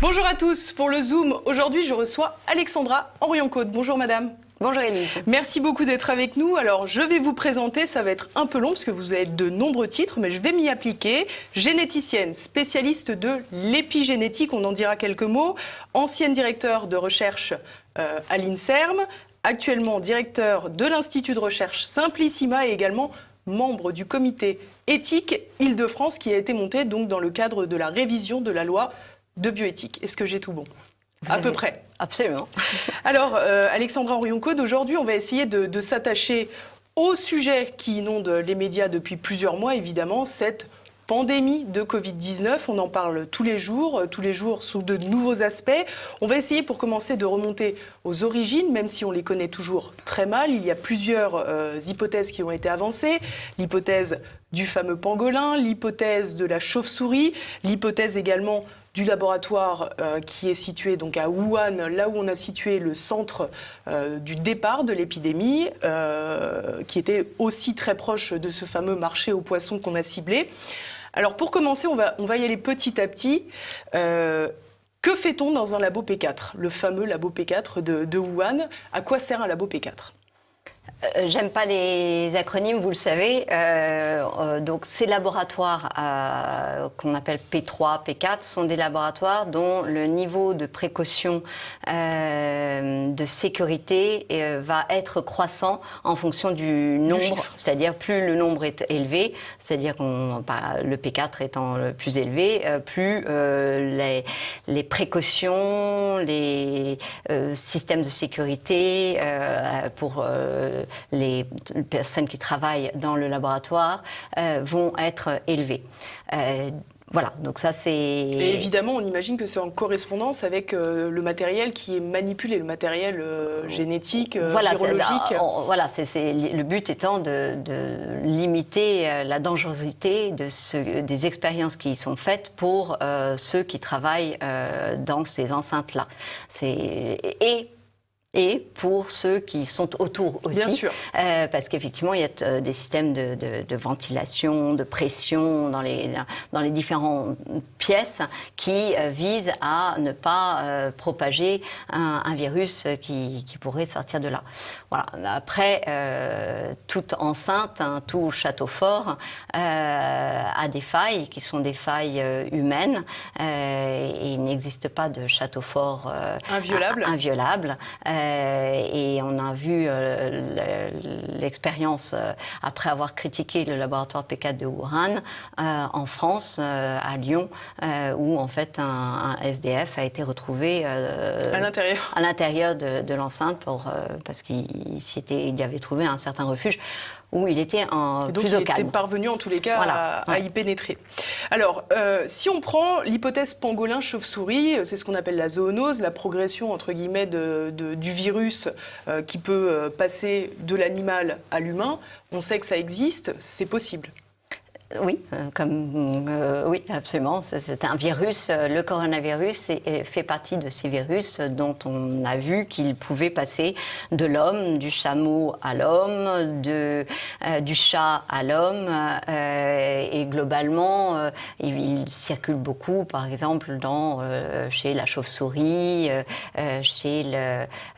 Bonjour à tous. Pour le Zoom, aujourd'hui, je reçois Alexandra Henrion-Côte. Bonjour madame. Bonjour Élise. Merci beaucoup d'être avec nous. Alors, je vais vous présenter, ça va être un peu long parce que vous avez de nombreux titres, mais je vais m'y appliquer. Généticienne, spécialiste de l'épigénétique, on en dira quelques mots. Ancienne directeure de recherche à l'INSERM, actuellement directeur de l'Institut de recherche Simplissima et également membre du comité éthique Île-de-France qui a été monté donc dans le cadre de la révision de la loi de bioéthique. Est-ce que j'ai tout bon ? À peu près. Absolument. Alors, Alexandra Henrion-Côte, aujourd'hui, on va essayer de s'attacher au sujet qui inonde les médias depuis plusieurs mois, évidemment, cette pandémie de Covid-19. On en parle tous les jours sous de nouveaux aspects. On va essayer, pour commencer, de remonter aux origines, même si on les connaît toujours très mal. Il y a plusieurs hypothèses qui ont été avancées. L'hypothèse du fameux pangolin, l'hypothèse de la chauve-souris, l'hypothèse également du laboratoire qui est situé donc à Wuhan, là où on a situé le centre du départ de l'épidémie, qui était aussi très proche de ce fameux marché aux poissons qu'on a ciblé. Alors pour commencer, on va y aller petit à petit. Que fait-on dans un labo P4, le fameux labo P4 de Wuhan? À quoi sert un labo P4? J'aime pas les acronymes, vous le savez. Donc ces laboratoires qu'on appelle P3, P4 sont des laboratoires dont le niveau de précaution de sécurité va être croissant en fonction du nombre. C'est-à-dire plus le nombre est élevé, c'est-à-dire le P4 étant le plus élevé, plus les précautions, les systèmes de sécurité pour les personnes qui travaillent dans le laboratoire vont être élevées. Voilà, donc ça c'est... Et évidemment, on imagine que c'est en correspondance avec le matériel qui est manipulé, le matériel génétique, virologique. Le but étant de limiter la dangerosité des expériences qui y sont faites pour ceux qui travaillent dans ces enceintes-là. Et pour ceux qui sont autour aussi. Bien sûr. Parce qu'effectivement, il y a des systèmes de ventilation, de pression dans les différentes pièces qui visent à ne pas propager un virus qui pourrait sortir de là. Voilà. Après, toute enceinte, tout château fort a des failles qui sont des failles humaines. Et il n'existe pas de château fort inviolable. Et on a vu l'expérience après avoir critiqué le laboratoire P4 de Wuhan en France, à Lyon, où en fait un SDF a été retrouvé à l'intérieur de l'enceinte parce qu'il y avait trouvé un certain refuge où il était plus au calme. Il était parvenu en tous les cas à y pénétrer. Alors, si on prend l'hypothèse pangolin-chauve-souris, c'est ce qu'on appelle la zoonose, la progression entre guillemets du virus qui peut passer de l'animal à l'humain. On sait que ça existe, c'est possible. Oui, oui, absolument. C'est un virus. Le coronavirus fait partie de ces virus dont on a vu qu'il pouvait passer de l'homme, du chameau à l'homme, du chat à l'homme. Et globalement, il circule beaucoup, par exemple, chez la chauve-souris, chez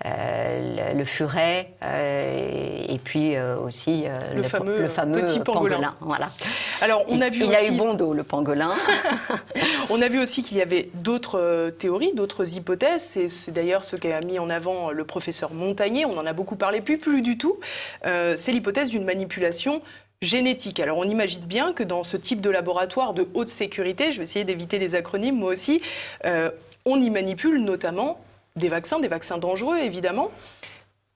le furet, et puis aussi le fameux petit pangolin. Voilà. Alors, il a eu bon dos, le pangolin. On a vu aussi qu'il y avait d'autres théories, d'autres hypothèses. C'est d'ailleurs ce qu'a mis en avant le professeur Montagnier. On en a beaucoup parlé, puis plus du tout. C'est l'hypothèse d'une manipulation génétique. Alors, on imagine bien que dans ce type de laboratoire de haute sécurité, je vais essayer d'éviter les acronymes, moi aussi, on y manipule notamment des vaccins dangereux, évidemment.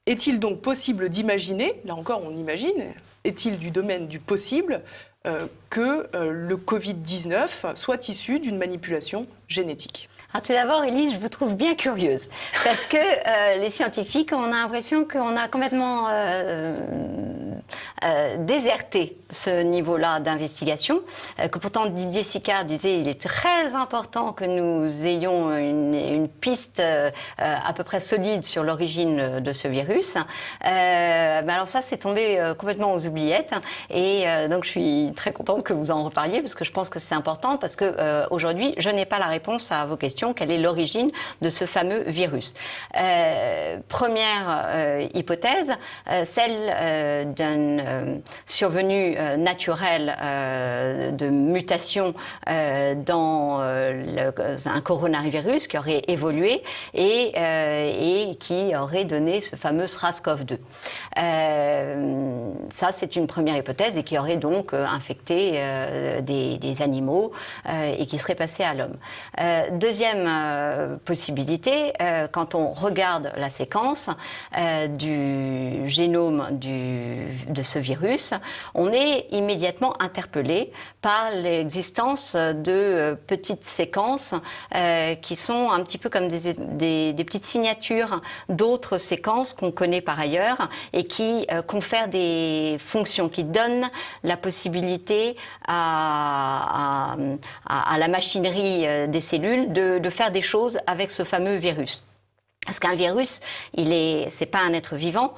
Est-il donc possible d'imaginer, là encore on imagine, est-il du domaine du possible que le Covid-19 soit issu d'une manipulation génétique? Alors, tout d'abord, Élise, je vous trouve bien curieuse. Parce que les scientifiques, on a l'impression qu'on a complètement déserté ce niveau-là d'investigation, que pourtant Didier Sicard disait il est très important que nous ayons une piste à peu près solide sur l'origine de ce virus. Mais alors ça, c'est tombé complètement aux oubliettes. Et donc, je suis très contente que vous en reparliez, parce que je pense que c'est important, parce que aujourd'hui, je n'ai pas la réponse à vos questions. Quelle est l'origine de ce fameux virus? Première hypothèse, celle d'une survenue naturelle de mutation dans un coronavirus qui aurait évolué et qui aurait donné ce fameux SRAS-CoV-2. Ça, c'est une première hypothèse et qui aurait donc infecté des animaux et qui serait passé à l'homme. Deuxième possibilité, quand on regarde la séquence du génome de ce virus, on est immédiatement interpellé par l'existence de petites séquences qui sont un petit peu comme des petites signatures d'autres séquences qu'on connaît par ailleurs et qui confèrent des fonctions, qui donnent la possibilité à la machinerie des cellules de faire des choses avec ce fameux virus. Parce qu'un virus, c'est pas un être vivant.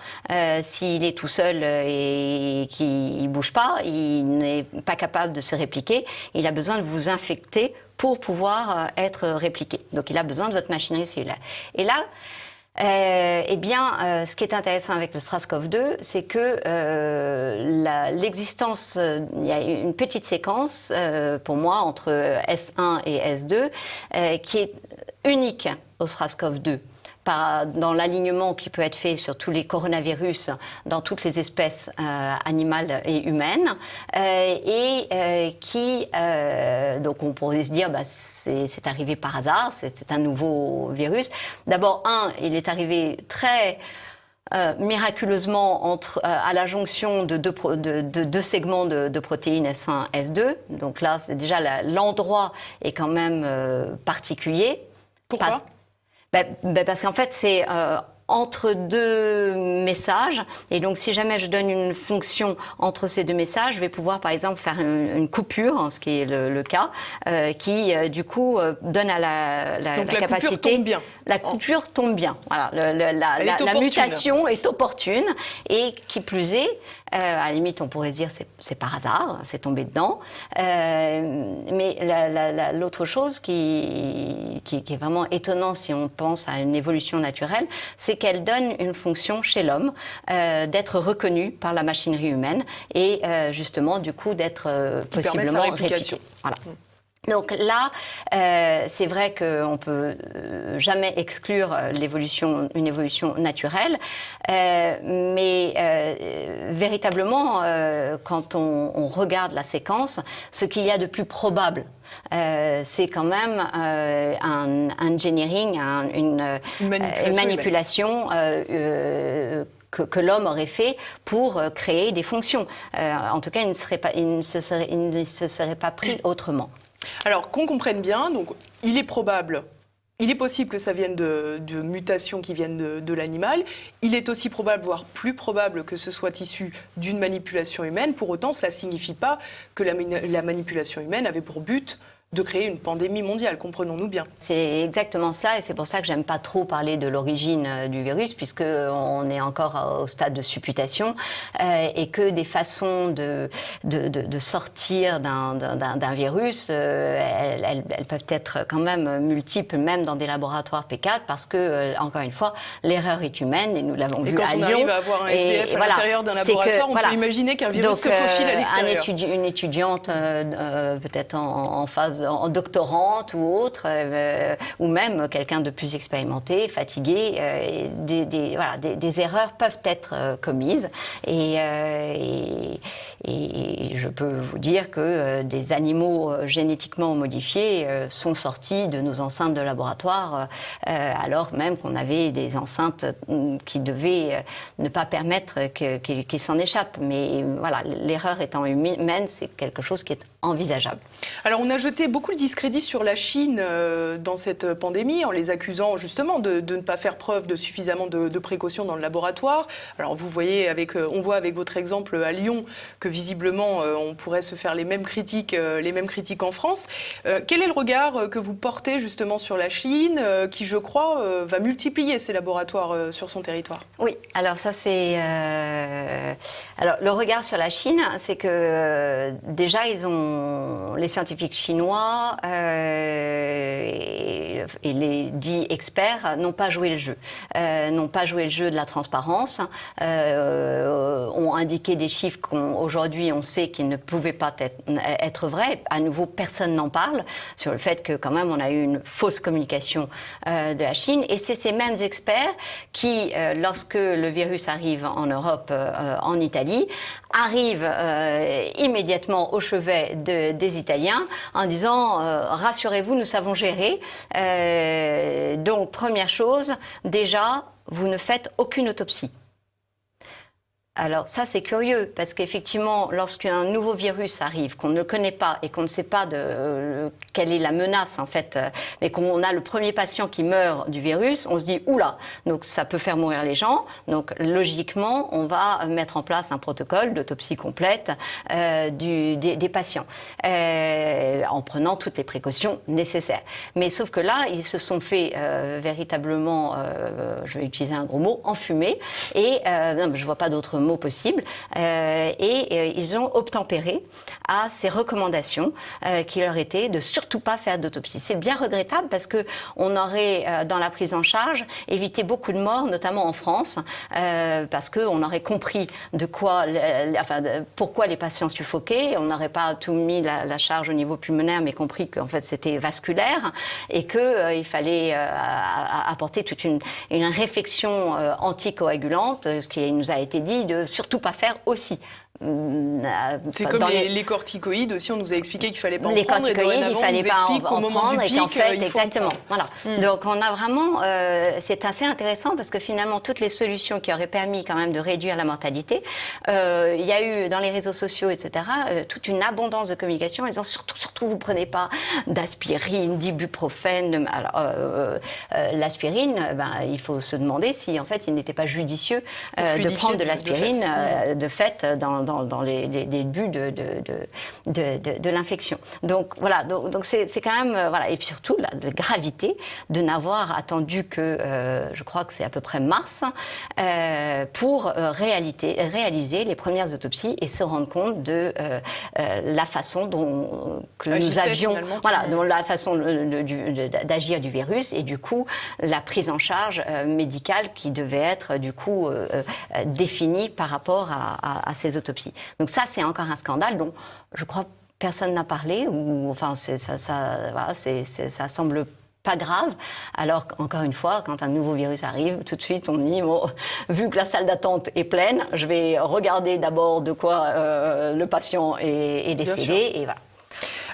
S'il est tout seul et qu'il bouge pas, il n'est pas capable de se répliquer. Il a besoin de vous infecter pour pouvoir être répliqué. Donc, il a besoin de votre machinerie cellulaire. Et là, ce qui est intéressant avec le SRAS-CoV-2, c'est que l'existence, il y a une petite séquence, pour moi, entre S1 et S2, qui est unique au SRAS-CoV-2. Dans l'alignement qui peut être fait sur tous les coronavirus dans toutes les espèces animales et humaines donc on pourrait se dire c'est arrivé par hasard, c'est un nouveau virus. D'abord, il est arrivé très miraculeusement à la jonction de deux segments de protéines S1, S2. Donc là, c'est déjà l'endroit est quand même particulier. Pourquoi ? Parce qu'en fait, c'est entre deux messages. Et donc, si jamais je donne une fonction entre ces deux messages, je vais pouvoir, par exemple, faire une coupure, ce qui est le cas, qui, du coup, donne à la capacité... Coupure tombe bien. La coupure tombe bien. Voilà, la mutation est opportune. Et qui plus est, à la limite, on pourrait se dire c'est par hasard, c'est tombé dedans. Mais l'autre chose qui est vraiment étonnant si on pense à une évolution naturelle, c'est qu'elle donne une fonction chez l'homme d'être reconnu par la machinerie humaine et justement, du coup, d'être possiblement répliqué. Voilà. Donc là, c'est vrai qu'on ne peut jamais exclure une évolution naturelle, mais véritablement, quand on regarde la séquence, ce qu'il y a de plus probable, c'est quand même un engineering, une manipulation que l'homme aurait fait pour créer des fonctions. En tout cas, il ne se serait pas pris autrement. Alors, qu'on comprenne bien, donc, il est possible que ça vienne de mutations qui viennent de l'animal. Il est aussi probable, voire plus probable, que ce soit issu d'une manipulation humaine. Pour autant, cela ne signifie pas que la manipulation humaine avait pour but de créer une pandémie mondiale, comprenons-nous bien. C'est exactement cela, et c'est pour ça que j'aime pas trop parler de l'origine du virus, puisqu'on est encore au stade de supputation, et que des façons de sortir d'un virus, elles peuvent être quand même multiples, même dans des laboratoires P4, parce que, encore une fois, l'erreur est humaine, et nous l'avons vu à Lyon. Et quand on arrive à avoir un SDF à l'intérieur d'un laboratoire, on peut imaginer qu'un virus se faufile à l'extérieur. Une étudiante, peut-être en phase en doctorante ou autre, ou même quelqu'un de plus expérimenté, fatigué, des erreurs peuvent être commises et je peux vous dire que des animaux génétiquement modifiés sont sortis de nos enceintes de laboratoire alors même qu'on avait des enceintes qui devaient ne pas permettre qu'ils s'en échappent. Mais voilà, l'erreur étant humaine, c'est quelque chose qui est envisageable. Alors on a jeté beaucoup le discrédit sur la Chine dans cette pandémie, en les accusant justement de ne pas faire preuve de suffisamment de précautions dans le laboratoire. Alors vous voyez, on voit avec votre exemple à Lyon que visiblement on pourrait se faire les mêmes critiques en France. Quel est le regard que vous portez justement sur la Chine, qui je crois va multiplier ses laboratoires sur son territoire? Oui, alors ça c'est... Alors le regard sur la Chine, c'est que déjà les scientifiques chinois et les dits experts n'ont pas joué le jeu. N'ont pas joué le jeu de la transparence, ont indiqué des chiffres qu'aujourd'hui on sait qu'ils ne pouvaient pas être vrais. À nouveau, personne n'en parle sur le fait que quand même on a eu une fausse communication de la Chine. Et c'est ces mêmes experts qui, lorsque le virus arrive en Europe, en Italie, arrivent immédiatement au chevet des Italiens en disant rassurez-vous, nous savons gérer. Donc première chose, déjà, vous ne faites aucune autopsie. Alors ça c'est curieux parce qu'effectivement lorsqu'un nouveau virus arrive qu'on ne connaît pas et qu'on ne sait pas quelle est la menace en fait, mais qu'on a le premier patient qui meurt du virus, on se dit oula, donc ça peut faire mourir les gens, donc logiquement on va mettre en place un protocole d'autopsie complète des patients en prenant toutes les précautions nécessaires. Mais sauf que là ils se sont fait véritablement, je vais utiliser un gros mot, enfumer et non, je vois pas d'autres mots possibles, et ils ont obtempéré à ces recommandations qui leur étaient de surtout pas faire d'autopsie. C'est bien regrettable parce que on aurait, dans la prise en charge, évité beaucoup de morts, notamment en France, parce qu'on aurait compris pourquoi les patients suffoquaient, on n'aurait pas tout mis la charge au niveau pulmonaire, mais compris qu'en fait c'était vasculaire et qu'il fallait apporter toute une réflexion anticoagulante, ce qui nous a été dit de surtout pas faire aussi. C'est comme les corticoïdes aussi, on nous a expliqué qu'il fallait pas en prendre. Les corticoïdes, il fallait pas en prendre et qu'en fait, exactement. Voilà. Donc on a vraiment, c'est assez intéressant parce que finalement toutes les solutions qui auraient permis quand même de réduire la mortalité, il y a eu dans les réseaux sociaux, etc., toute une abondance de communication en disant surtout vous prenez pas d'aspirine, d'ibuprofène. Alors l'aspirine, il faut se demander si en fait il n'était pas judicieux de prendre de l'aspirine de fait dans les buts de l'infection. Donc voilà, donc c'est quand même voilà, et puis surtout la gravité de n'avoir attendu que je crois que c'est à peu près mars pour réaliser les premières autopsies et se rendre compte de la façon dont nous avions dont la façon d'agir du virus et du coup la prise en charge médicale qui devait être du coup définie par rapport à ces autopsies. Donc ça, c'est encore un scandale dont je crois personne n'a parlé, ou enfin ça semble pas grave, alors qu'encore une fois, quand un nouveau virus arrive, tout de suite on dit, bon, vu que la salle d'attente est pleine, je vais regarder d'abord de quoi le patient est décédé, et voilà.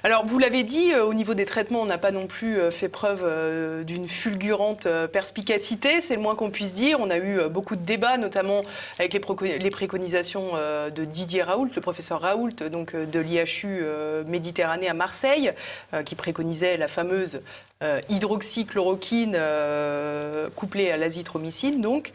Alors, vous l'avez dit, au niveau des traitements, on n'a pas non plus fait preuve d'une fulgurante perspicacité, c'est le moins qu'on puisse dire. On a eu beaucoup de débats, notamment avec les préconisations de Didier Raoult, le professeur Raoult, donc de l'IHU Méditerranée à Marseille, qui préconisait la fameuse hydroxychloroquine couplée à l'azithromycine, donc.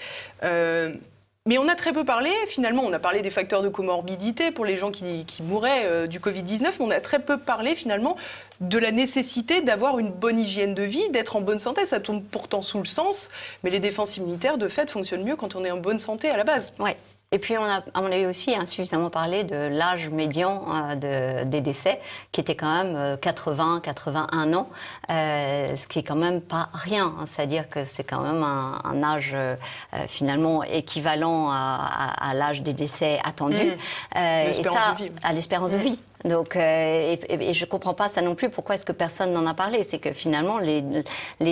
Mais on a très peu parlé, finalement, on a parlé des facteurs de comorbidité pour les gens qui mouraient du Covid-19, mais on a très peu parlé finalement de la nécessité d'avoir une bonne hygiène de vie, d'être en bonne santé. Ça tombe pourtant sous le sens, mais les défenses immunitaires, de fait, fonctionnent mieux quand on est en bonne santé à la base. Ouais. Et puis on a eu aussi insuffisamment parlé de l'âge médian des décès, qui était quand même 80-81 ans, ce qui est quand même pas rien. C'est-à-dire que c'est quand même un âge finalement équivalent à l'âge des décès attendus. L'espérance de vie. À l'espérance de vie. Donc, et je ne comprends pas ça non plus. Pourquoi est-ce que personne n'en a parlé? C'est que finalement, les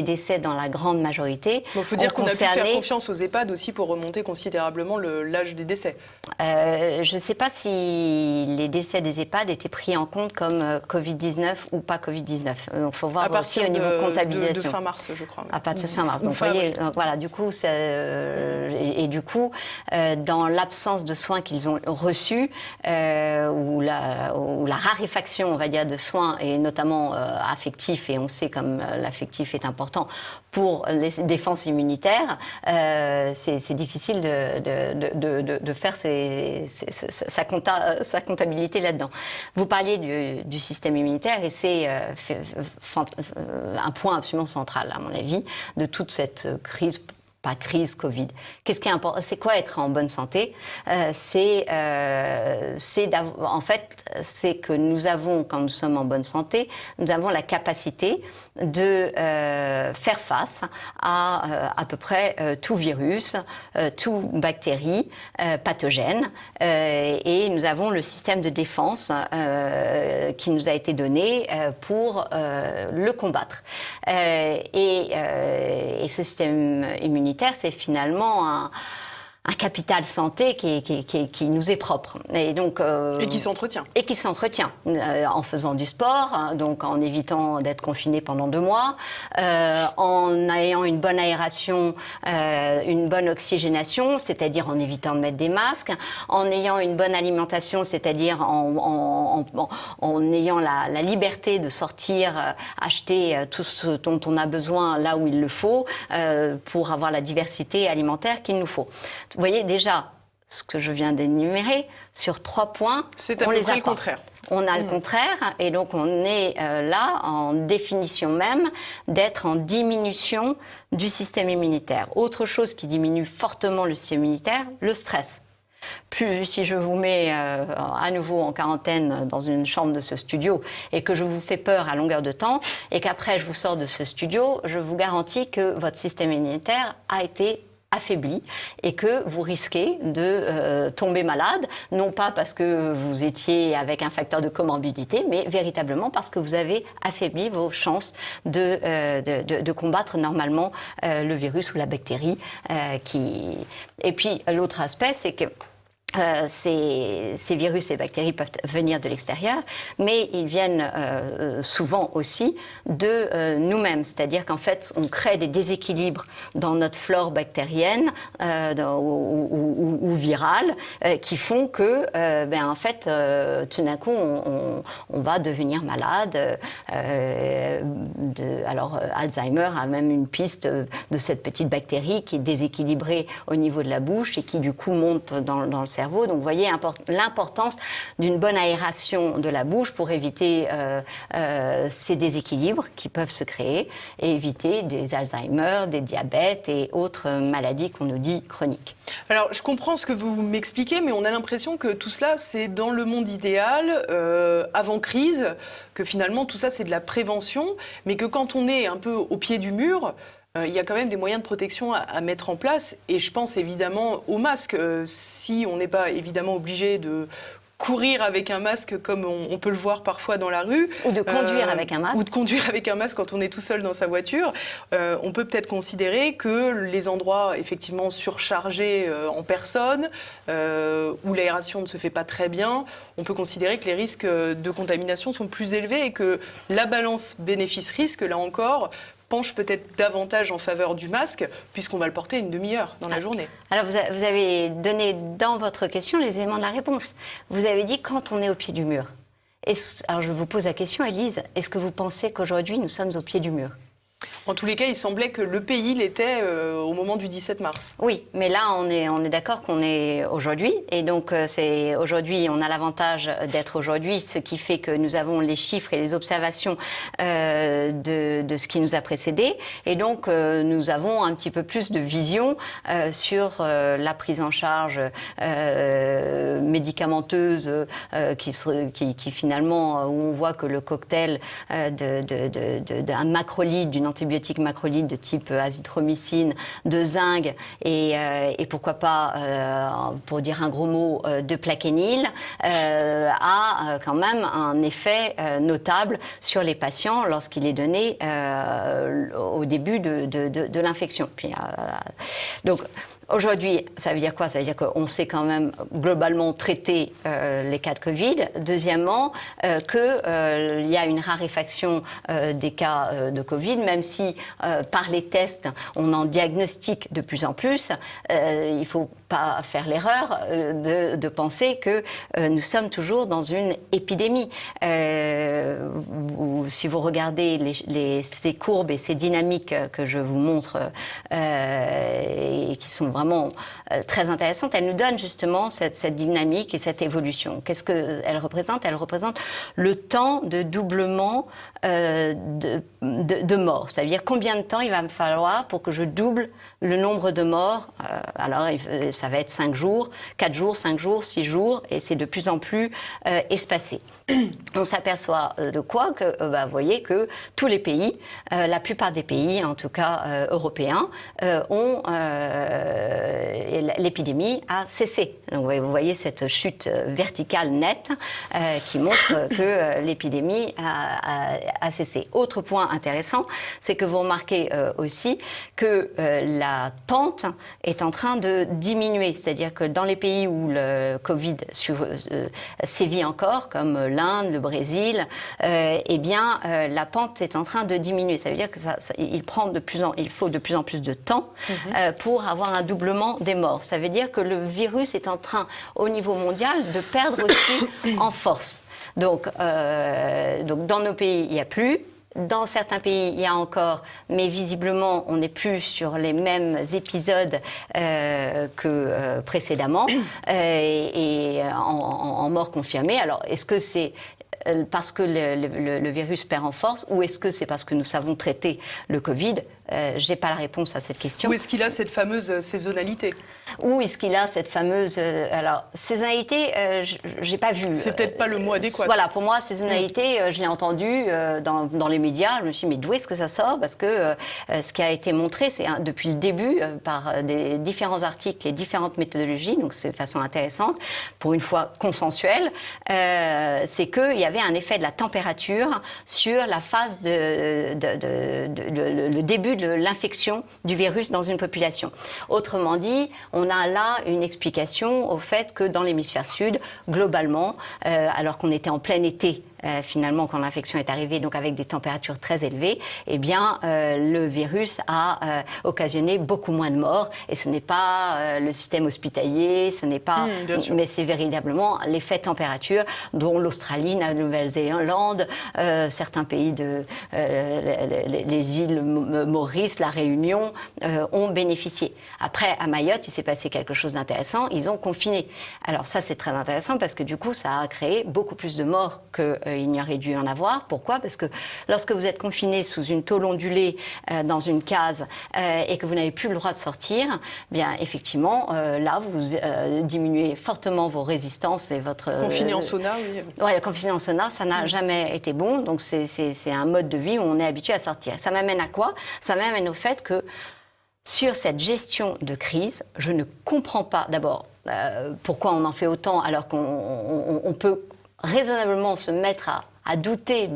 décès, dans la grande majorité, il faut dire qu'on a pu faire confiance aux EHPAD aussi pour remonter considérablement l'âge des décès. Je ne sais pas si les décès des EHPAD étaient pris en compte comme Covid-19 ou pas Covid-19. Donc, il faut voir aussi au niveau comptabilisation. De fin mars, je crois. À partir de fin mars. Donc, vous voyez, voilà, du coup, et du coup, dans l'absence de soins qu'ils ont reçus, ou ou la raréfaction, on va dire, de soins, et notamment affectifs, et on sait comme l'affectif est important pour les défenses immunitaires, c'est difficile de faire sa comptabilité là-dedans. Vous parliez du système immunitaire, et c'est un point absolument central, à mon avis, de toute cette crise. Pas crise Covid. Qu'est-ce qui est important? C'est quoi être en bonne santé? En fait, c'est que nous avons, quand nous sommes en bonne santé, nous avons la capacité de faire face à peu près tout virus, tout bactérie pathogène, et nous avons le système de défense qui nous a été donné pour le combattre. Et ce système immunitaire, c'est finalement un capital santé qui nous est propre. Et donc, et qui s'entretient. Et qui s'entretient en faisant du sport, hein, donc en évitant d'être confiné pendant 2 mois, en ayant une bonne aération, une bonne oxygénation, c'est-à-dire en évitant de mettre des masques, en ayant une bonne alimentation, c'est-à-dire en ayant la liberté de sortir, acheter tout ce dont on a besoin là où il le faut, pour avoir la diversité alimentaire qu'il nous faut. Vous voyez déjà ce que je viens d'énumérer, sur 3 points, c'est à peu près le contraire. On a le contraire, et donc on est là en définition même d'être en diminution du système immunitaire. Autre chose qui diminue fortement le système immunitaire, le stress. Plus, si je vous mets à nouveau en quarantaine dans une chambre de ce studio et que je vous fais peur à longueur de temps et qu'après je vous sors de ce studio, je vous garantis que votre système immunitaire a été affaibli et que vous risquez de tomber malade, non pas parce que vous étiez avec un facteur de comorbidité, mais véritablement parce que vous avez affaibli vos chances de combattre normalement le virus ou la bactérie. Et puis l'autre aspect, c'est que ces virus et bactéries peuvent venir de l'extérieur, mais ils viennent souvent aussi de nous-mêmes. C'est-à-dire qu'en fait, on crée des déséquilibres dans notre flore bactérienne ou virale qui font que, en fait, tout d'un coup, on va devenir malade. Alors, Alzheimer a même une piste de cette petite bactérie qui est déséquilibrée au niveau de la bouche et qui, du coup, monte dans le cerveau. Donc, vous voyez l'importance d'une bonne aération de la bouche pour éviter ces déséquilibres qui peuvent se créer et éviter des Alzheimer, des diabètes et autres maladies qu'on nous dit chroniques. Alors, je comprends ce que vous m'expliquez, mais on a l'impression que tout cela, c'est dans le monde idéal, avant crise, que finalement, tout ça, c'est de la prévention, mais que quand on est un peu au pied du mur, il y a quand même des moyens de protection à mettre en place. Et je pense évidemment au masque. Si on n'est pas évidemment obligé de courir avec un masque comme on peut le voir parfois dans la rue. Ou de conduire avec un masque. Ou de conduire avec un masque quand on est tout seul dans sa voiture. On peut peut-être considérer que les endroits effectivement surchargés en personnes, où l'aération ne se fait pas très bien, on peut considérer que les risques de contamination sont plus élevés et que la balance bénéfice-risque, là encore, penche peut-être davantage en faveur du masque, puisqu'on va le porter une demi-heure dans la journée. Alors, vous avez donné dans votre question les éléments de la réponse. Vous avez dit quand on est au pied du mur. Alors, je vous pose la question, Élise, est-ce que vous pensez qu'aujourd'hui, nous sommes au pied du mur ? En tous les cas, il semblait que le pays l'était au moment du 17 mars. Oui, mais là, on est d'accord qu'on est aujourd'hui. Et donc, aujourd'hui, on a l'avantage d'être aujourd'hui, ce qui fait que nous avons les chiffres et les observations de ce qui nous a précédé. Et donc, nous avons un petit peu plus de vision sur la prise en charge médicamenteuse qui finalement, où on voit que le cocktail d'un macrolide, d'une antibiotique macrolide de type azithromycine, de zinc et pourquoi pas, pour dire un gros mot, de plaquenil, a quand même un effet notable sur les patients lorsqu'il est donné au début de l'infection. Donc, Aujourd'hui, ça veut dire quoi? Ça veut dire qu'on sait quand même globalement traiter les cas de Covid. Deuxièmement, qu'il y a une raréfaction des cas de Covid, même si par les tests, on en diagnostique de plus en plus. Il ne faut pas faire l'erreur de penser que nous sommes toujours dans une épidémie. Si vous regardez ces courbes et ces dynamiques que je vous montre et qui sont vraiment très intéressantes, elles nous donnent justement cette dynamique et cette évolution. Qu'est-ce qu'elles représentent? Elles représentent le temps de doublement de morts. C'est-à-dire combien de temps il va me falloir pour que je double le nombre de morts. Alors ça va être 5 jours, 4 jours, 5 jours, 6 jours, et c'est de plus en plus espacé. On s'aperçoit de quoi? Que vous voyez que tous les pays, la plupart des pays, en tout cas européens, ont l'épidémie a cessé. Donc vous voyez cette chute verticale nette qui montre que l'épidémie a cessé. Autre point intéressant, c'est que vous remarquez aussi que la pente est en train de diminuer. C'est-à-dire que dans les pays où le Covid sévit encore, comme l'Inde, le Brésil, eh bien, la pente est en train de diminuer. Ça veut dire qu'il faut de plus en plus de temps pour avoir un doublement des morts. Ça veut dire que le virus est en train, au niveau mondial, de perdre aussi en force. Donc dans nos pays, il n'y a plus. Dans certains pays, il y a encore, mais visiblement, on n'est plus sur les mêmes épisodes que précédemment, et en mort confirmée. Alors, est-ce que c'est parce que le virus perd en force, ou est-ce que c'est parce que nous savons traiter le Covid? Je n'ai pas la réponse à cette question. Ou est-ce qu'il a cette fameuse saisonnalité? Où est-ce qu'il a cette fameuse... alors, saisonnalité, je n'ai pas vu. C'est peut-être pas le mot adéquat. Voilà, pour moi, saisonnalité, je l'ai entendu dans les médias. Je me suis dit, mais d'où est-ce que ça sort? Parce que ce qui a été montré, c'est depuis le début, par des différents articles et différentes méthodologies, donc c'est de façon intéressante, pour une fois consensuelle, c'est qu'il y avait un effet de la température sur la phase le début de l'infection du virus dans une population. Autrement dit, on a là une explication au fait que dans l'hémisphère sud, globalement, alors qu'on était en plein été, finalement, quand l'infection est arrivée, donc avec des températures très élevées, eh bien, le virus a occasionné beaucoup moins de morts. Et ce n'est pas le système hospitalier, ce n'est pas... mais c'est véritablement l'effet température dont l'Australie, la Nouvelle-Zélande, certains pays les îles Maurice, la Réunion, ont bénéficié. Après, à Mayotte, il s'est passé quelque chose d'intéressant. Ils ont confiné. Alors ça, c'est très intéressant parce que du coup, ça a créé beaucoup plus de morts qu'il n'y aurait dû en avoir. Pourquoi? Parce que lorsque vous êtes confiné sous une tôle ondulée dans une case et que vous n'avez plus le droit de sortir, bien effectivement, là, vous diminuez fortement vos résistances et votre... Confiné en sauna, oui. Oui, confiné en sauna, ça n'a jamais été bon. Donc c'est un mode de vie où on est habitué à sortir. Ça m'amène à quoi? Ça m'amène au fait que sur cette gestion de crise, je ne comprends pas d'abord pourquoi on en fait autant alors qu'on peut raisonnablement se mettre à douter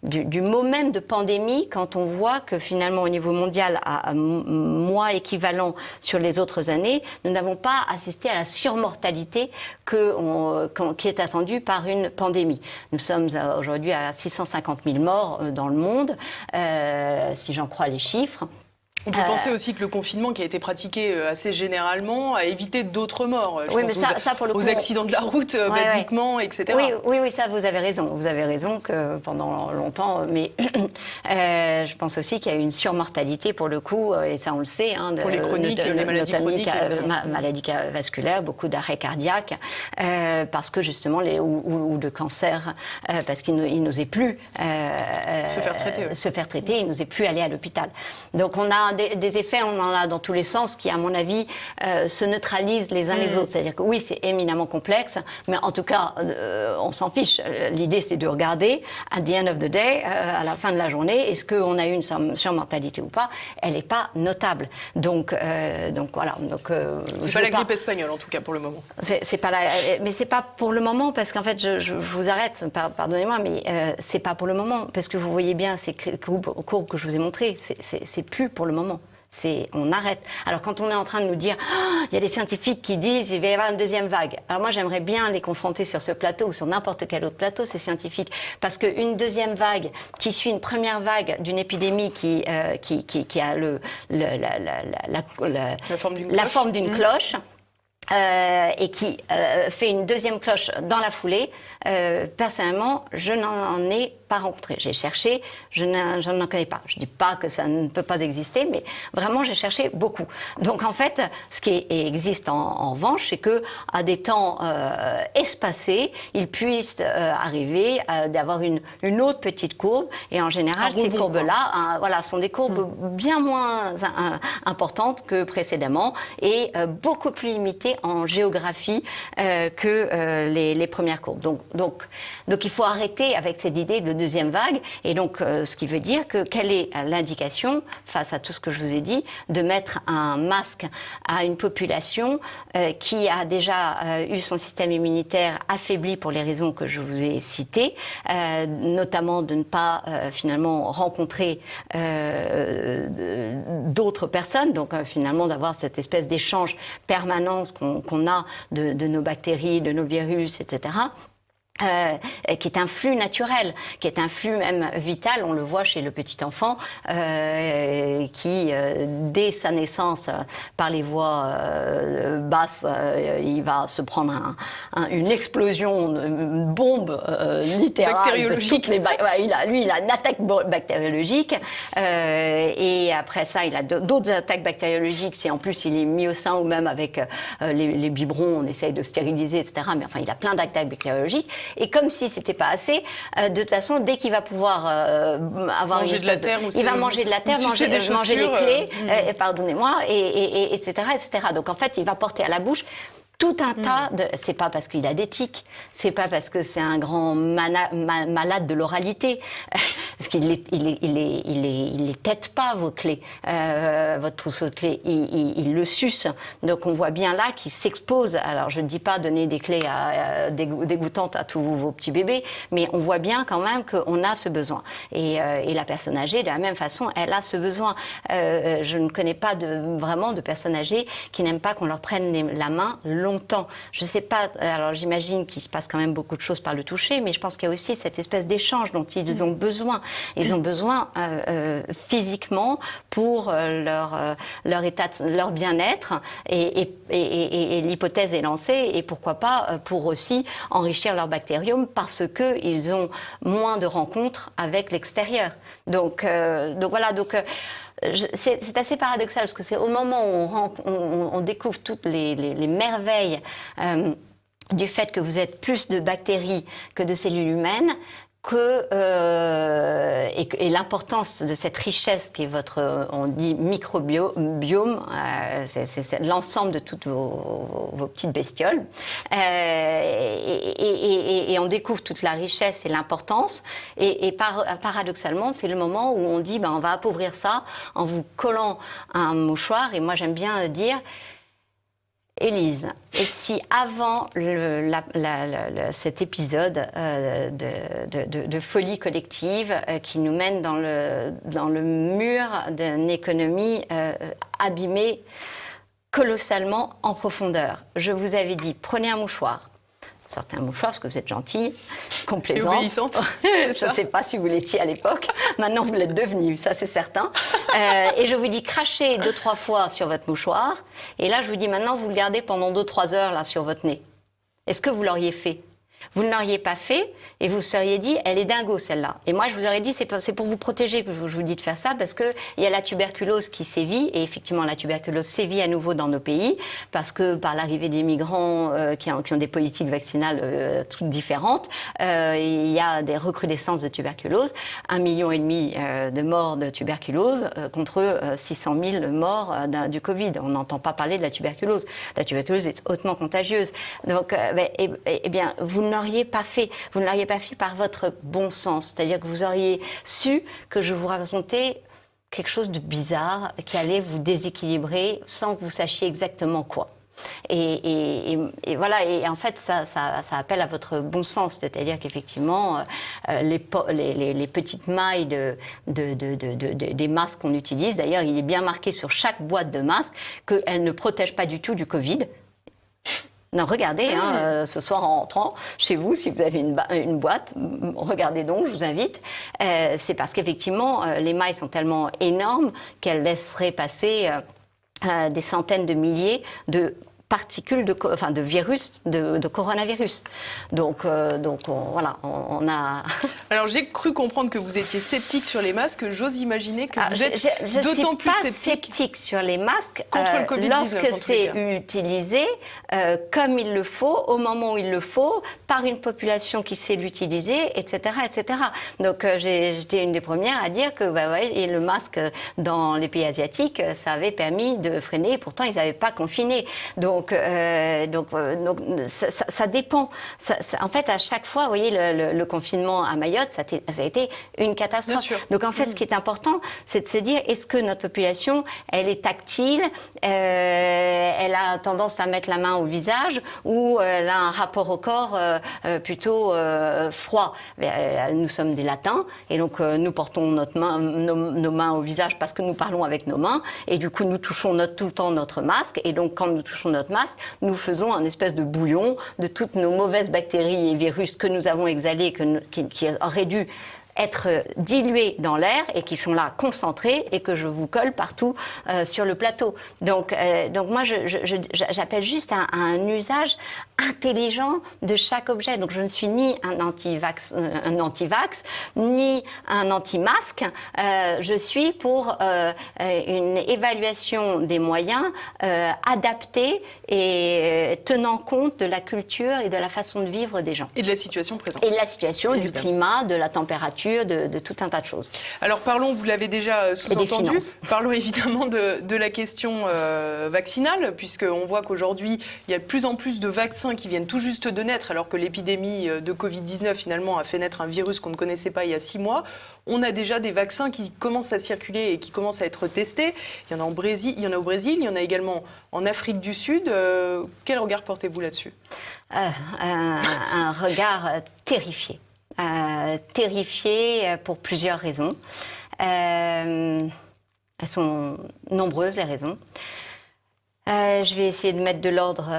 du mot même de pandémie quand on voit que finalement au niveau mondial, à mois équivalent sur les autres années, nous n'avons pas assisté à la surmortalité qui est attendue par une pandémie. Nous sommes aujourd'hui à 650 000 morts dans le monde, si j'en crois les chiffres. On peut penser aussi que le confinement qui a été pratiqué assez généralement a évité d'autres morts. Je pense ça, pour le coup, aux accidents de la route, basiquement, etc. Oui, ça, vous avez raison. Vous avez raison que pendant longtemps, mais je pense aussi qu'il y a eu une surmortalité pour le coup, et ça on le sait. Pour les chroniques, les maladies chroniques. Maladies vasculaires, beaucoup d'arrêts cardiaques, parce que justement, ou de cancer, parce qu'il n'osait plus se faire traiter, il n'osait plus aller à l'hôpital. Donc on a des effets, on en a dans tous les sens qui, à mon avis, se neutralisent les uns les autres. C'est-à-dire que oui, c'est éminemment complexe, mais en tout cas, on s'en fiche. L'idée, c'est de regarder, at the end of the day, à la fin de la journée, est-ce qu'on a eu une surmortalité ou pas? Elle n'est pas notable. Donc voilà. C'est pas la grippe espagnole, en tout cas, pour le moment. Mais c'est pas pour le moment, parce qu'en fait, je vous arrête, pardonnez-moi, mais c'est pas pour le moment, parce que vous voyez bien ces courbes que je vous ai montrées, c'est plus pour le moment. On arrête. Alors quand on est en train de nous dire il y a des scientifiques qui disent qu'il va y avoir une deuxième vague. Alors moi j'aimerais bien les confronter sur ce plateau ou sur n'importe quel autre plateau, ces scientifiques, parce qu'une deuxième vague qui suit une première vague d'une épidémie qui a la forme d'une cloche. Et qui fait une deuxième cloche dans la foulée, personnellement, je n'en ai pas rencontré. J'ai cherché, je n'en connais pas. Je ne dis pas que ça ne peut pas exister, mais vraiment, j'ai cherché beaucoup. Donc, en fait, ce qui existe en revanche, c'est qu'à des temps espacés, il puisse arriver d'avoir une autre petite courbe. Et en général, ces courbes-là sont des courbes bien moins importantes que précédemment et beaucoup plus limitées en géographie que les premières courbes. Donc, il faut arrêter avec cette idée de deuxième vague. Et donc, ce qui veut dire que quelle est l'indication, face à tout ce que je vous ai dit, de mettre un masque à une population qui a déjà eu son système immunitaire affaibli pour les raisons que je vous ai citées, notamment de ne pas finalement rencontrer d'autres personnes, donc finalement d'avoir cette espèce d'échange permanent qu'on a de nos bactéries, de nos virus, etc., qui est un flux naturel, qui est un flux même vital. On le voit chez le petit enfant qui, dès sa naissance, par les voies basses, il va se prendre une explosion, une bombe littérale. Bactériologique. Il a une attaque bactériologique. Et après ça, il a d'autres attaques bactériologiques. Si en plus il est mis au sein ou même avec les biberons, on essaye de stériliser, etc. Mais enfin, il a plein d'attaques bactériologiques. Et comme si c'était pas assez, de toute façon, dès qu'il va pouvoir avoir manger de la terre, il va manger de la terre, manger les clés, pardonnez-moi, et etc., etc. Donc en fait, il va porter à la bouche tout un tas de... C'est pas parce qu'il a des tics, c'est pas parce que c'est un grand malade de l'oralité, parce qu'il les tête pas, vos clés, votre trousseau de clés, il le suce. Donc on voit bien là qu'il s'expose. Alors je ne dis pas donner des clés dégoûtantes à tous vos petits bébés, mais on voit bien quand même qu'on a ce besoin. Et la personne âgée, de la même façon, elle a ce besoin. Je ne connais pas vraiment de personnes âgées qui n'aiment pas qu'on leur prenne la main longtemps. Je ne sais pas, alors j'imagine qu'il se passe quand même beaucoup de choses par le toucher, mais je pense qu'il y a aussi cette espèce d'échange dont ils ont besoin. Ils ont besoin physiquement pour leur état, leur bien-être, et l'hypothèse est lancée, et pourquoi pas pour aussi enrichir leur bactériome parce qu'ils ont moins de rencontres avec l'extérieur. Donc voilà, c'est assez paradoxal parce que c'est au moment où on découvre toutes les merveilles du fait que vous êtes plus de bactéries que de cellules humaines et l'importance de cette richesse qui est votre, on dit microbiome, c'est l'ensemble de toutes vos petites bestioles, et on découvre toute la richesse et l'importance, et paradoxalement, c'est le moment où on dit, on va appauvrir ça en vous collant un mouchoir, et moi j'aime bien dire, Élise, et si avant cet épisode de folie collective qui nous mène dans le mur d'une économie abîmée colossalement en profondeur, je vous avais dit, prenez un mouchoir, certains mouchoirs, parce que vous êtes gentille, complaisante. Et obéissante. Je ne sais pas si vous l'étiez à l'époque. Maintenant, vous l'êtes devenue, ça c'est certain. Et je vous dis, crachez 2-3 fois sur votre mouchoir. Et là, je vous dis, maintenant, vous le gardez pendant 2-3 heures là, sur votre nez. Est-ce que vous l'auriez fait ? Vous ne l'auriez pas fait et vous seriez dit, elle est dingo celle-là. Et moi, je vous aurais dit, c'est pour vous protéger que je vous dis de faire ça, parce qu'il y a la tuberculose qui sévit, et effectivement, la tuberculose sévit à nouveau dans nos pays, parce que par l'arrivée des migrants qui ont des politiques vaccinales toutes différentes, il y a des recrudescences de tuberculose, 1,5 million de morts de tuberculose contre 600 000 morts du Covid. On n'entend pas parler de la tuberculose. La tuberculose est hautement contagieuse. Donc, eh bien, vous ne l'auriez pas fait. Vous ne l'auriez pas fait par votre bon sens. C'est-à-dire que vous auriez su que je vous racontais quelque chose de bizarre qui allait vous déséquilibrer sans que vous sachiez exactement quoi. Et voilà, et en fait, ça appelle à votre bon sens, c'est-à-dire qu'effectivement, les petites mailles des masques qu'on utilise, d'ailleurs, il est bien marqué sur chaque boîte de masque qu'elles ne protègent pas du tout du Covid. Non, regardez, ce soir en rentrant chez vous, si vous avez une boîte, regardez donc, je vous invite. C'est parce qu'effectivement, les mailles sont tellement énormes qu'elles laisseraient passer des centaines de milliers de particules de virus, de coronavirus. Donc voilà, on a... Alors j'ai cru comprendre que vous étiez sceptique sur les masques. J'ose imaginer que vous êtes d'autant plus sceptique. Je ne suis pas sceptique sur les masques contre le Covid-19, lorsque c'est utilisé comme il le faut, au moment où il le faut, par une population qui sait l'utiliser, etc., etc. Donc j'étais une des premières à dire que et le masque dans les pays asiatiques, ça avait permis de freiner. Pourtant, ils n'avaient pas confiné. Donc ça dépend. En fait, à chaque fois, vous voyez, le confinement à Mayotte, ça a été une catastrophe. Donc en fait, ce qui est important, c'est de se dire, est-ce que notre population, elle est tactile, elle a tendance à mettre la main au visage, ou elle a un rapport au corps plutôt froid. Nous sommes des latins, et donc nous portons nos mains au visage parce que nous parlons avec nos mains, et du coup, nous touchons tout le temps notre masque, et donc quand nous touchons notre masque, nous faisons un espèce de bouillon de toutes nos mauvaises bactéries et virus que nous avons exhalés, qui auraient dû être dilués dans l'air et qui sont là concentrés et que je vous colle partout sur le plateau. Donc moi, j'appelle juste à un usage intelligent de chaque objet. Donc je ne suis ni un anti-vax, ni un anti-masque. Je suis pour une évaluation des moyens adaptés et tenant compte de la culture et de la façon de vivre des gens. Et de la situation présente. Et de la situation, évidemment. Du climat, de la température, de tout un tas de choses. Alors parlons, vous l'avez déjà sous-entendu, parlons évidemment de la question vaccinale, puisqu'on voit qu'aujourd'hui, il y a de plus en plus de vaccins qui viennent tout juste de naître, alors que l'épidémie de Covid-19 finalement a fait naître un virus qu'on ne connaissait pas il y a 6 mois. On a déjà des vaccins qui commencent à circuler et qui commencent à être testés. Il y en a au Brésil, il y en a également en Afrique du Sud. Quel regard portez-vous là-dessus ? Un regard terrifié. Terrifié pour plusieurs raisons. Elles sont nombreuses, les raisons. Je vais essayer de mettre de l'ordre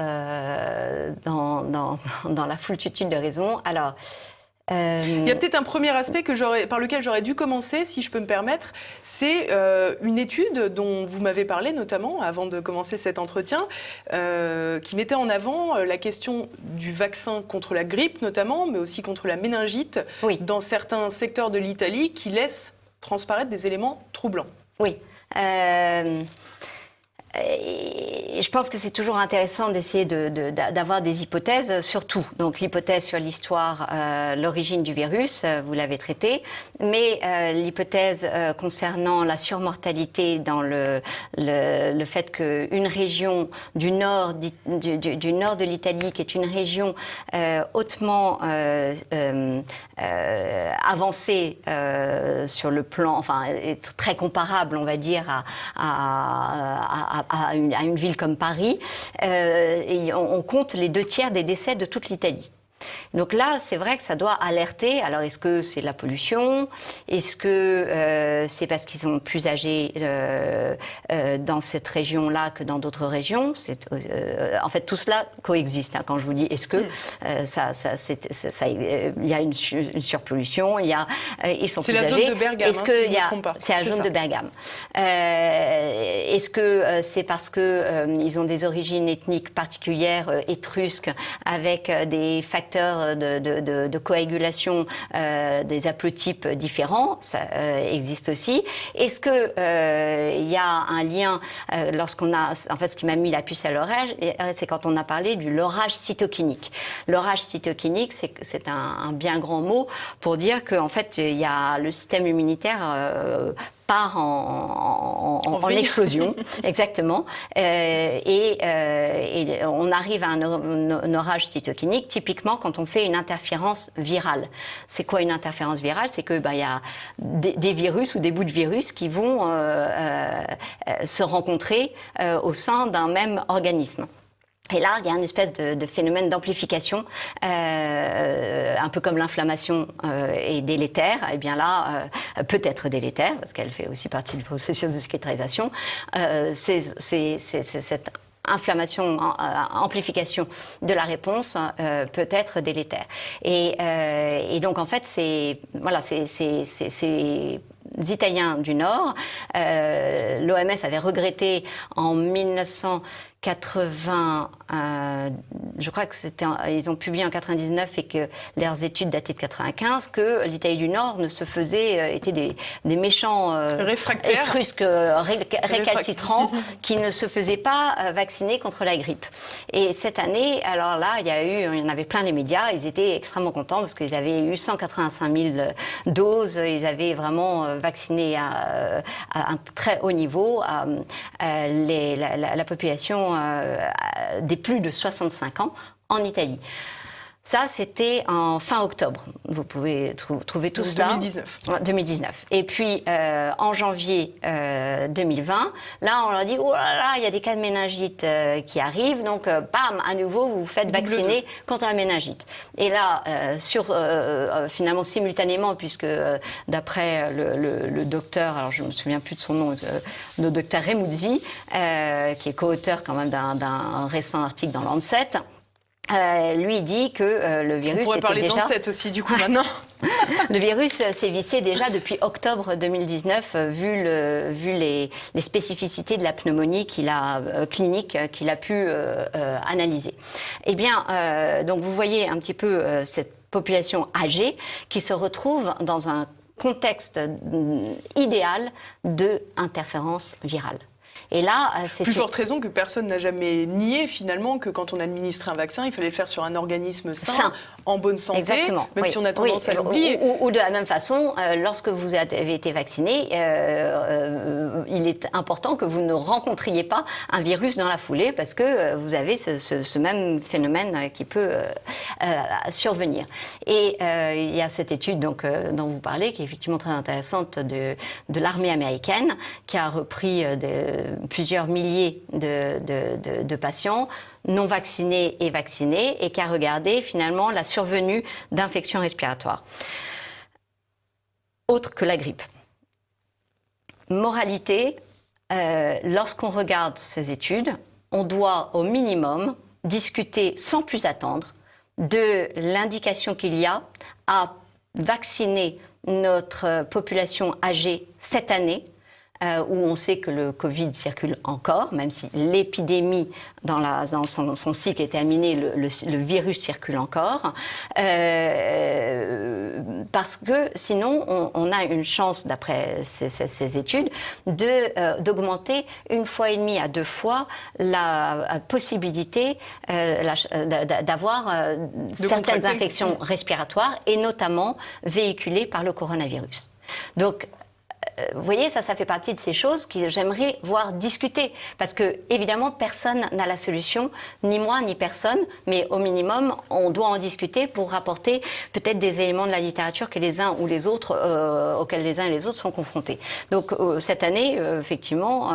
dans la foultitude de raisons. Alors, il y a peut-être un premier aspect par lequel j'aurais dû commencer, si je peux me permettre. C'est une étude dont vous m'avez parlé notamment avant de commencer cet entretien, qui mettait en avant la question du vaccin contre la grippe notamment, mais aussi contre la méningite, dans certains secteurs de l'Italie, qui laissent transparaître des éléments troublants. Oui. Et je pense que c'est toujours intéressant d'essayer d'avoir des hypothèses sur tout. Donc l'hypothèse sur l'histoire, l'origine du virus, vous l'avez traité, mais l'hypothèse concernant la surmortalité dans le fait qu'une région du nord de l'Italie, qui est une région hautement avancée sur le plan, enfin très comparable, on va dire, à une ville comme Paris, et on compte les 2/3 des décès de toute l'Italie. Donc là, c'est vrai que ça doit alerter. Alors, est-ce que c'est la pollution ? Est-ce que c'est parce qu'ils sont plus âgés dans cette région-là que dans d'autres régions ? En fait, tout cela coexiste. Quand je vous dis est-ce que, il y a une surpollution, ils sont plus âgés. C'est la zone de Bergame, si je ne me trompe pas. C'est la zone de Bergame. Est-ce que c'est parce qu'ils ont des origines ethniques particulières, étrusques, avec des facteurs de coagulation des haplotypes différents, ça existe aussi. Est-ce que il y a un lien lorsqu'on a, en fait, ce qui m'a mis la puce à l'oreille, c'est quand on a parlé du lorage cytokinique. Lorage cytokinique, c'est un bien grand mot pour dire qu'en fait, il y a le système immunitaire part en explosion, exactement. Et on arrive à un orage cytokinique, typiquement quand on fait une interférence virale. C'est quoi une interférence virale ? C'est que y a des virus ou des bouts de virus qui vont se rencontrer au sein d'un même organisme. Et là, il y a une espèce de phénomène d'amplification, un peu comme l'inflammation est délétère. Et bien là, peut être délétère, parce qu'elle fait aussi partie du processus de cicatrisation. C'est cette inflammation, amplification de la réponse peut être délétère. Et donc, en fait, c'est Italiens du Nord. L'OMS avait regretté en 1980, je crois que ils ont publié en 99 et que leurs études dataient de 95, que l'Italie du Nord ne se faisait, étaient des méchants étrusques récalcitrants qui ne se faisaient pas vacciner contre la grippe. Et cette année, alors là, il y en avait plein les médias, ils étaient extrêmement contents parce qu'ils avaient eu 185 000 doses, ils avaient vraiment vacciné à un très haut niveau la population des plus de 65 ans en Italie. Ça, c'était en fin octobre. Vous pouvez trouver tout cela. 2019. Et puis, en janvier 2020, là, on leur dit, oh là là, il y a des cas de méningite qui arrivent. Donc, bam, à nouveau, vous vous faites vacciner contre la méningite. Et là, finalement, simultanément, puisque d'après le docteur, alors je ne me souviens plus de son nom, le docteur Remuzzi, qui est co-auteur quand même d'un récent article dans Lancet, lui dit que le virus on pourrait parler déjà... d'Ancet aussi, du coup, maintenant. Le virus sévissait déjà depuis octobre 2019, vu les spécificités de la pneumonie clinique qu'il a pu analyser. Eh bien, donc vous voyez un petit peu cette population âgée qui se retrouve dans un contexte idéal d'interférence virale. Et là, plus forte raison que personne n'a jamais nié finalement que quand on administre un vaccin, il fallait le faire sur un organisme sain. En bonne santé, exactement, même si on a tendance à l'oublier. Ou de la même façon, lorsque vous avez été vacciné, il est important que vous ne rencontriez pas un virus dans la foulée parce que vous avez ce même phénomène qui peut survenir. Et il y a cette étude donc, dont vous parlez, qui est effectivement très intéressante, de l'armée américaine, qui a repris plusieurs milliers de patients non vaccinés et vaccinés, et qui a regardé finalement la survenue d'infections respiratoires autres que la grippe. Moralité, lorsqu'on regarde ces études, on doit au minimum discuter sans plus attendre de l'indication qu'il y a à vacciner notre population âgée cette année, où on sait que le Covid circule encore, même si l'épidémie dans son cycle est terminé, le virus circule encore, parce que sinon on a une chance, d'après ces études, d'augmenter 1,5 fois à 2 fois la possibilité d'avoir certaines infections respiratoires, et notamment véhiculées par le coronavirus. Donc, vous voyez, ça fait partie de ces choses que j'aimerais voir discuter. Parce que, évidemment, personne n'a la solution, ni moi, ni personne. Mais au minimum, on doit en discuter pour rapporter peut-être des éléments de la littérature que les uns ou les autres, auxquels les uns et les autres sont confrontés. Donc, cette année, effectivement,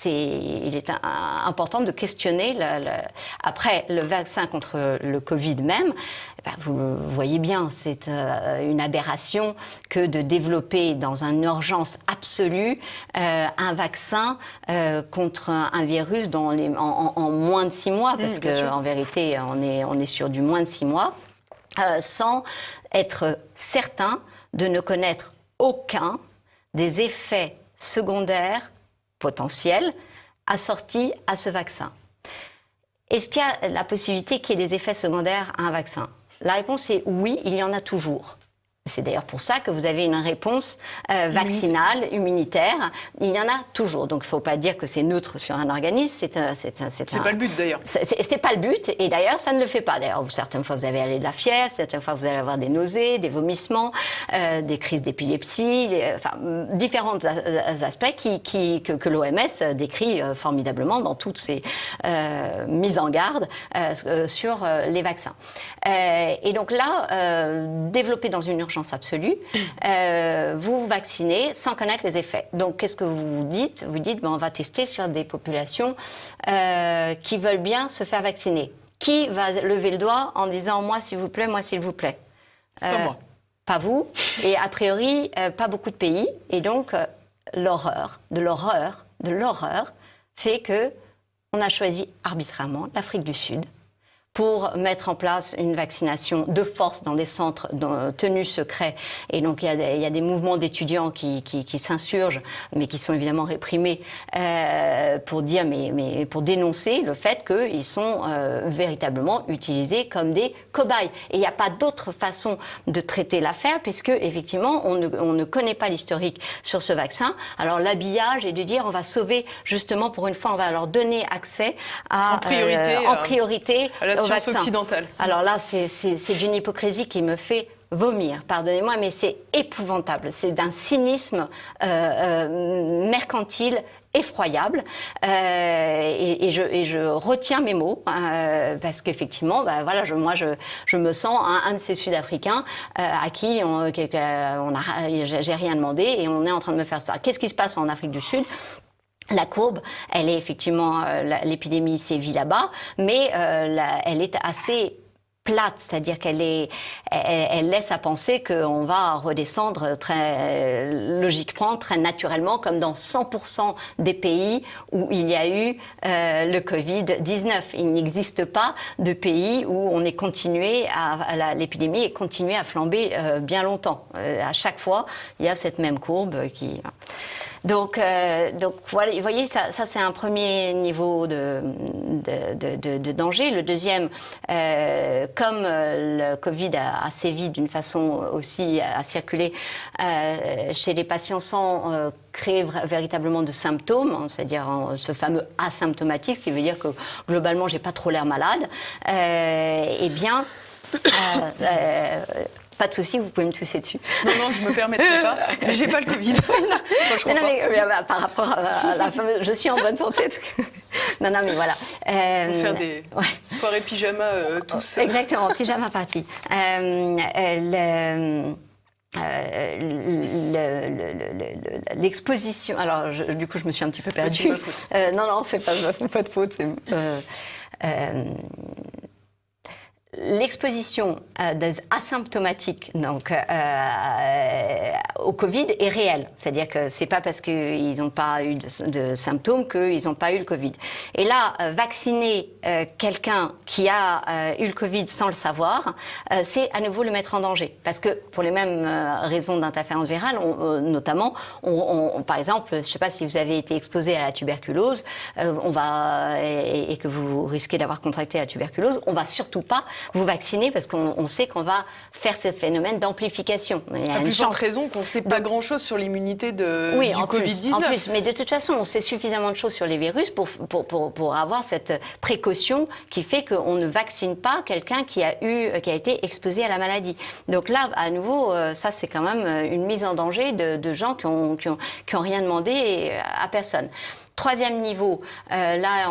il est important de questionner, après le vaccin contre le Covid même. Vous le voyez bien, c'est une aberration que de développer dans une urgence absolue un vaccin contre un virus en moins de 6 mois, parce qu'en vérité, on est sur du moins de 6 mois, sans être certain de ne connaître aucun des effets secondaires potentiels assortis à ce vaccin. Est-ce qu'il y a la possibilité qu'il y ait des effets secondaires à un vaccin ? La réponse est oui, il y en a toujours. C'est d'ailleurs pour ça que vous avez une réponse vaccinale, immunitaire. Il y en a toujours. Donc, il ne faut pas dire que c'est neutre sur un organisme. C'est pas le but, d'ailleurs. C'est pas le but. Et d'ailleurs, ça ne le fait pas. D'ailleurs, certaines fois, vous avez de la fièvre. Certaines fois, vous allez avoir des nausées, des vomissements, des crises d'épilepsie. Différents aspects que l'OMS décrit formidablement dans toutes ses mises en garde sur les vaccins. Et donc là, développer dans une urgence urgence absolue, vous vous vaccinez sans connaître les effets. Donc, qu'est-ce que vous dites? Vous dites, on va tester sur des populations qui veulent bien se faire vacciner. Qui va lever le doigt en disant, moi, s'il vous plaît, moi, s'il vous plaît? Pas moi. Pas vous. Et a priori, pas beaucoup de pays. Et donc, l'horreur fait que on a choisi arbitrairement l'Afrique du Sud pour mettre en place une vaccination de force dans des centres tenus secrets. Et donc, il y a des mouvements d'étudiants qui s'insurgent, mais qui sont évidemment réprimés, pour dire, mais pour dénoncer le fait qu'ils sont véritablement utilisés comme des cobayes. Et il n'y a pas d'autre façon de traiter l'affaire, puisque, effectivement, on ne connaît pas l'historique sur ce vaccin. Alors, l'habillage est de dire, on va sauver, justement, pour une fois, on va leur donner accès en priorité à la science occidentale. Alors là, c'est d'une hypocrisie qui me fait vomir, pardonnez-moi, mais c'est épouvantable. C'est d'un cynisme mercantile effroyable, et je retiens mes mots, parce qu'effectivement, voilà, je me sens un de ces Sud-Africains à qui j'ai rien demandé et on est en train de me faire ça. Qu'est-ce qui se passe en Afrique du Sud? La courbe, elle est effectivement, l'épidémie sévit là-bas, mais elle est assez plate, c'est-à-dire elle laisse à penser qu'on va redescendre très logiquement, très naturellement, comme dans 100% des pays où il y a eu le Covid-19. Il n'existe pas de pays où on est continué l'épidémie est continuée à flamber bien longtemps. À chaque fois, il y a cette même courbe qui... Donc voilà, vous voyez, ça c'est un premier niveau de danger. Le deuxième, comme le Covid a sévi d'une façon aussi à circuler chez les patients sans créer véritablement de symptômes, c'est-à-dire ce fameux asymptomatique, ce qui veut dire que globalement j'ai pas trop l'air malade, eh bien pas de souci, vous pouvez me tousser dessus. Non, je me permettrai pas. Mais j'ai pas le Covid. Enfin, je crois pas. Mais, par rapport à la fameuse, je suis en bonne santé. Non, mais voilà. On va faire des soirées pyjama tous. Exactement, pyjama party. L'exposition. Alors, du coup, je me suis un petit peu perdue. C'est ma faute. Non, c'est pas de faute. L'exposition des asymptomatiques au Covid est réelle. C'est-à-dire que c'est pas parce qu'ils n'ont pas eu de symptômes qu'ils n'ont pas eu le Covid. Et là, vacciner quelqu'un qui a eu le Covid sans le savoir, c'est à nouveau le mettre en danger. Parce que pour les mêmes raisons d'interférence virale, notamment, par exemple, je ne sais pas si vous avez été exposé à la tuberculose, et que vous risquez d'avoir contracté la tuberculose, on va surtout pas vous vacciner parce qu'on sait qu'on va faire ce phénomène d'amplification. Il y a à plus forte raison qu'on ne sait pas grand-chose sur l'immunité du Covid-19. En plus, mais de toute façon, on sait suffisamment de choses sur les virus pour avoir cette précaution qui fait qu'on ne vaccine pas quelqu'un qui a été exposé à la maladie. Donc là, à nouveau, ça c'est quand même une mise en danger de gens qui ont rien demandé à personne. Troisième niveau, là,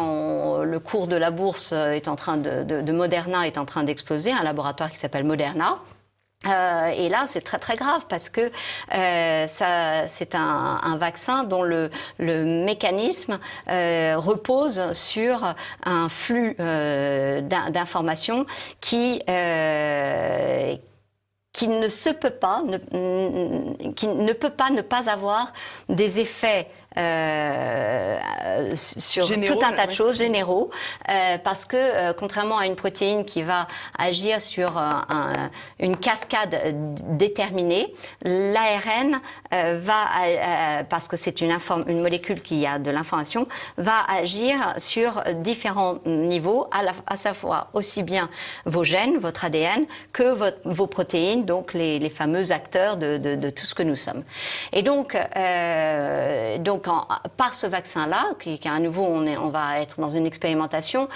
le cours de la bourse est en train de Moderna est en train d'exploser, un laboratoire qui s'appelle Moderna. Et là, c'est très très grave parce que c'est un vaccin dont le mécanisme repose sur un flux d'informations qui ne peut pas ne pas avoir des effets sur généraux, tout un tas de choses généraux, parce que contrairement à une protéine qui va agir sur une cascade déterminée, l'ARN parce que c'est une molécule qui a de l'information, va agir sur différents niveaux, à savoir aussi bien vos gènes, votre ADN, que vos protéines, donc les fameux acteurs de tout ce que nous sommes. Et donc donc, par ce vaccin-là, qui à nouveau, on va être dans une expérimentation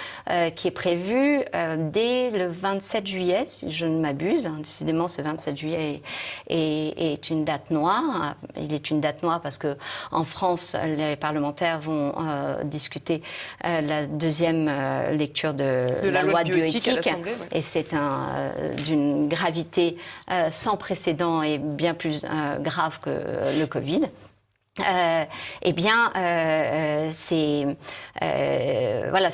qui est prévue dès le 27 juillet, si je ne m'abuse. Décidément, ce 27 juillet est une date noire. Il est une date noire parce que en France, les parlementaires vont discuter la deuxième lecture de la loi de bioéthique à l'Assemblée, ouais. Et c'est d'une gravité sans précédent et bien plus grave que le Covid. Eh bien, voilà,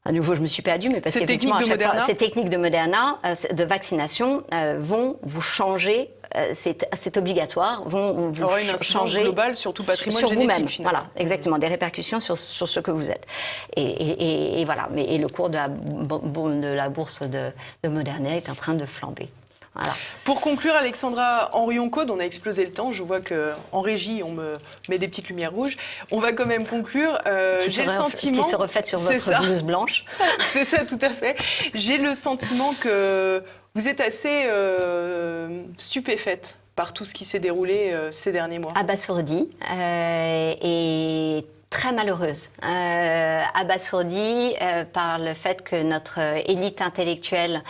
à nouveau, je me suis perdue, mais parce qu'effectivement, ces techniques de Moderna, de vaccination, vont vous changer. C'est obligatoire, vont vous changer. Une incidence globale sur tout patrimoine sur génétique, vous-même. finalement. Voilà, exactement, des répercussions sur ce que vous êtes. Et voilà, et le cours de la bourse de Moderna est en train de flamber. Voilà. Pour conclure, Alexandra Henrion-Caude, on a explosé le temps. Je vois qu'en régie, on me met des petites lumières rouges. On va quand même conclure. J'ai le sentiment... Qui se reflète sur votre blouse blanche. C'est ça, tout à fait. J'ai le sentiment que vous êtes assez stupéfaite par tout ce qui s'est déroulé ces derniers mois. Abasourdie et très malheureuse. Abasourdie par le fait que notre élite intellectuelle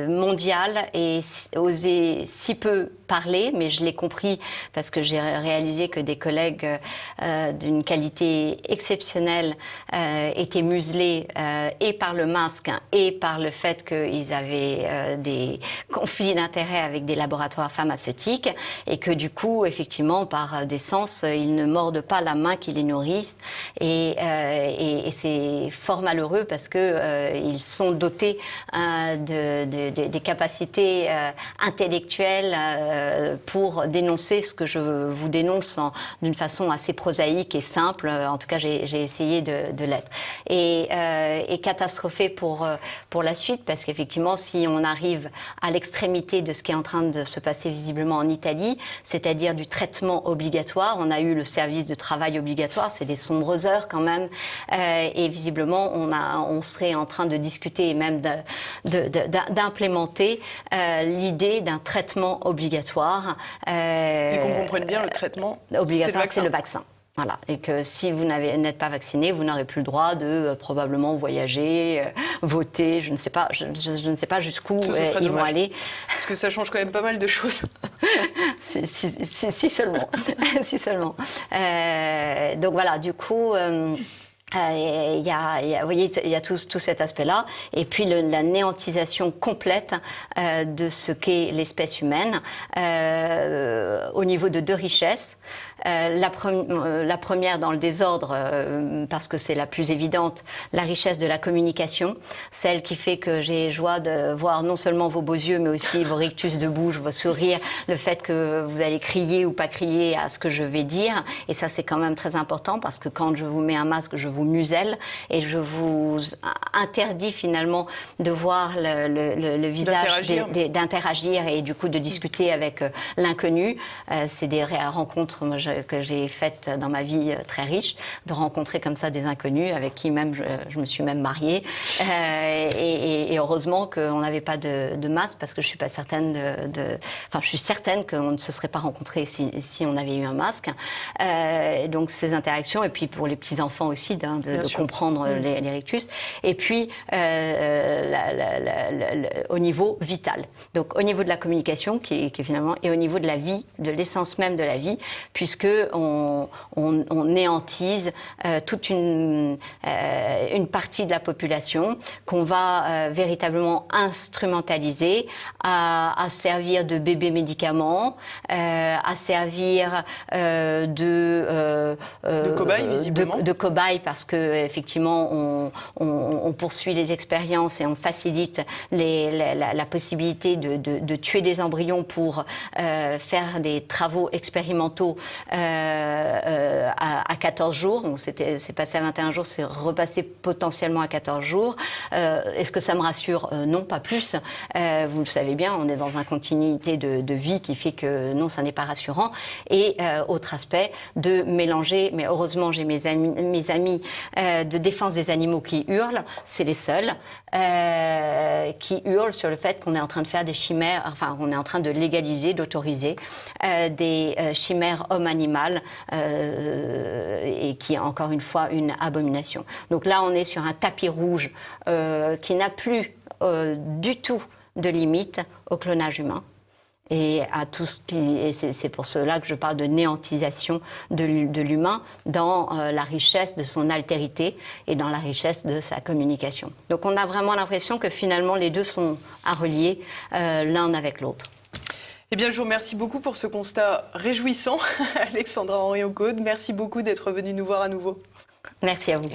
mondiale ait osé si peu parler, mais je l'ai compris parce que j'ai réalisé que des collègues d'une qualité exceptionnelle étaient muselés et par le masque et par le fait qu'ils avaient des conflits d'intérêts avec des laboratoires pharmaceutiques et que du coup, effectivement, par décence, ils ne mordent pas la main qui les nourrissent et c'est fort malheureux parce que ils sont dotés des capacités intellectuelles pour dénoncer ce que je vous dénonce d'une façon assez prosaïque et simple. En tout cas, j'ai essayé de l'être. Et catastrophé pour la suite, parce qu'effectivement, si on arrive à l'extrémité de ce qui est en train de se passer visiblement en Italie, c'est-à-dire du traitement obligatoire, on a eu le service de travail obligatoire, c'est des sombres heures quand même, et visiblement, on serait en train de discuter et même d'implémenter l'idée d'un traitement obligatoire. Et qu'on comprenne bien, le traitement obligatoire, c'est le vaccin. Voilà. Et que si vous n'êtes pas vacciné, vous n'aurez plus le droit de probablement voyager, voter, je ne sais pas jusqu'où ils vont aller. Parce que ça change quand même pas mal de choses. si seulement. Si seulement. Donc voilà, du coup... il y a tout cet aspect-là, et puis la néantisation complète de ce qu'est l'espèce humaine au niveau de deux richesses. La première dans le désordre, parce que c'est la plus évidente, la richesse de la communication, celle qui fait que j'ai joie de voir non seulement vos beaux yeux, mais aussi vos rictus de bouche, vos sourires, le fait que vous allez crier ou pas crier à ce que je vais dire. Et ça, c'est quand même très important, parce que quand je vous mets un masque, je vous muselle et je vous interdis finalement de voir le visage, d'interagir et du coup de discuter avec l'inconnu. C'est des rencontres que j'ai faites dans ma vie très riche, de rencontrer comme ça des inconnus avec qui même je me suis même mariée. Et heureusement qu'on n'avait pas de masque, parce que je suis pas certaine enfin, je suis certaine qu'on ne se serait pas rencontrés si on avait eu un masque. Donc ces interactions, et puis pour les petits enfants aussi, de comprendre les rictus. Et puis au niveau vital. Donc au niveau de la communication, qui finalement, et au niveau de la vie, de l'essence même de la vie, puisque on néantise toute une partie de la population qu'on va véritablement instrumentaliser à servir de bébé médicament, à servir de cobaye, visiblement. De cobaye, parce que effectivement on poursuit les expériences et on facilite la possibilité de tuer des embryons pour faire des travaux expérimentaux à 14 jours. Donc c'est passé à 21 jours, c'est repassé potentiellement à 14 jours. Est-ce que ça me rassure? Non, pas plus. Vous le savez bien, on est dans une continuité de vie qui fait que non, ça n'est pas rassurant. Et autre aspect, de mélanger, mais heureusement j'ai mes amis de défense des animaux qui hurlent, c'est les seuls, qui hurle sur le fait qu'on est en train de faire des chimères, enfin on est en train de légaliser, d'autoriser des chimères homme-animal et qui est encore une fois une abomination. Donc là on est sur un tapis rouge qui n'a plus du tout de limite au clonage humain. Et à tout ce qui, et c'est pour cela que je parle de néantisation de l'humain dans la richesse de son altérité et dans la richesse de sa communication. Donc on a vraiment l'impression que finalement les deux sont à relier l'un avec l'autre. Eh bien, je vous remercie beaucoup pour ce constat réjouissant, Alexandra Henrion-Caude. Merci beaucoup d'être venue nous voir à nouveau. Merci à vous.